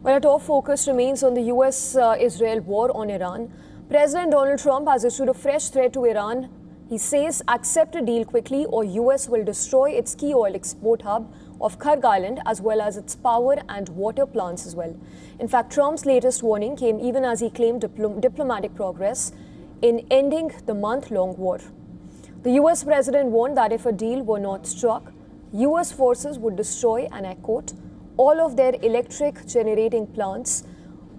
Well, our top focus remains on the US-Israel war on Iran. President Donald Trump has issued a fresh threat to Iran. He says, accept a deal quickly or US will destroy its key oil export hub of Kharg Island as well as its power and water plants as well. In fact, Trump's latest warning came even as he claimed diplomatic progress in ending the month-long war. The US president warned that if a deal were not struck, US forces would destroy, and I quote, all of their electric generating plants,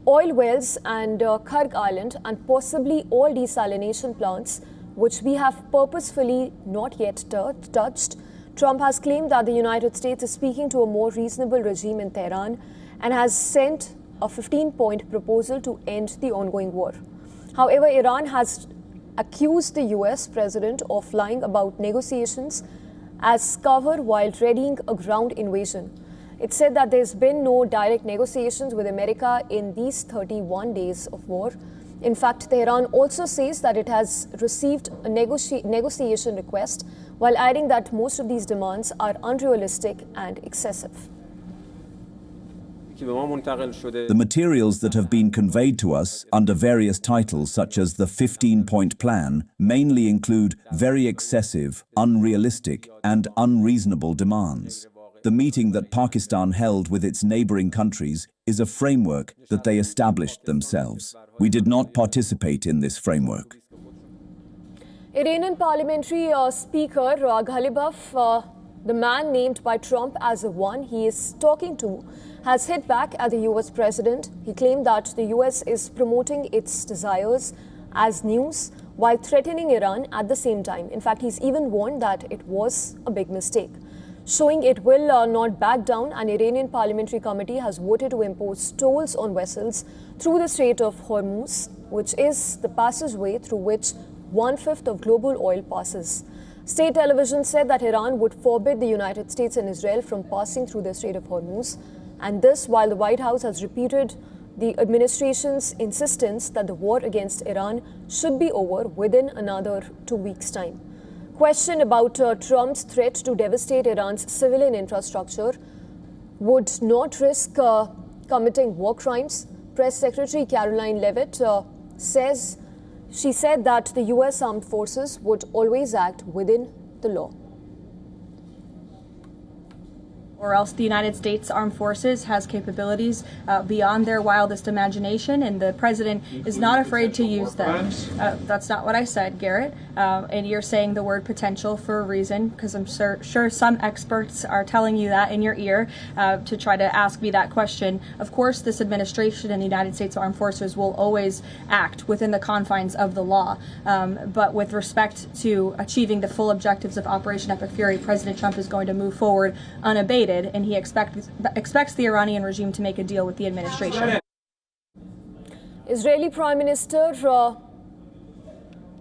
oil wells and Kharg Island, and possibly all desalination plants, which we have purposefully not yet touched. Trump has claimed that the United States is speaking to a more reasonable regime in Tehran and has sent a 15-point proposal to end the ongoing war. However, Iran has accused the US president of lying about negotiations as cover while readying a ground invasion. It said that there's been no direct negotiations with America in these 31 days of war. In fact, Tehran also says that it has received a negotiation request, while adding that most of these demands are unrealistic and excessive. The materials that have been conveyed to us under various titles such as the 15-point plan mainly include very excessive, unrealistic and unreasonable demands. The meeting that Pakistan held with its neighboring countries is a framework that they established themselves. We did not participate in this framework. Iranian parliamentary speaker Ghalibaf, the man named by Trump as the one he is talking to, has hit back at the US president. He claimed that the US is promoting its desires as news while threatening Iran at the same time. In fact, he's even warned that it was a big mistake. Showing it will not back down, an Iranian parliamentary committee has voted to impose tolls on vessels through the Strait of Hormuz, which is the passageway through which 1/5 of global oil passes. State television said that Iran would forbid the United States and Israel from passing through the Strait of Hormuz, and this while the White House has repeated the administration's insistence that the war against Iran should be over within another 2 weeks' time. Question about Trump's threat to devastate Iran's civilian infrastructure would not risk committing war crimes. Press Secretary Caroline Leavitt said that the US armed forces would always act within the law. Or else the United States Armed Forces has capabilities beyond their wildest imagination, and the president is not afraid to use them. That's not what I said, Garrett. And you're saying the word potential for a reason, because I'm sure some experts are telling you that in your ear to try to ask me that question. Of course, this administration and the United States Armed Forces will always act within the confines of the law. But with respect to achieving the full objectives of Operation Epic Fury, President Trump is going to move forward unabated, and he expects the Iranian regime to make a deal with the administration. Israeli Prime Minister,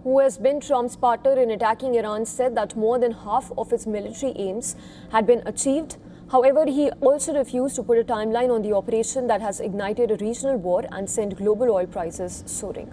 who has been Trump's partner in attacking Iran, said that more than half of its military aims had been achieved. However, he also refused to put a timeline on the operation that has ignited a regional war and sent global oil prices soaring.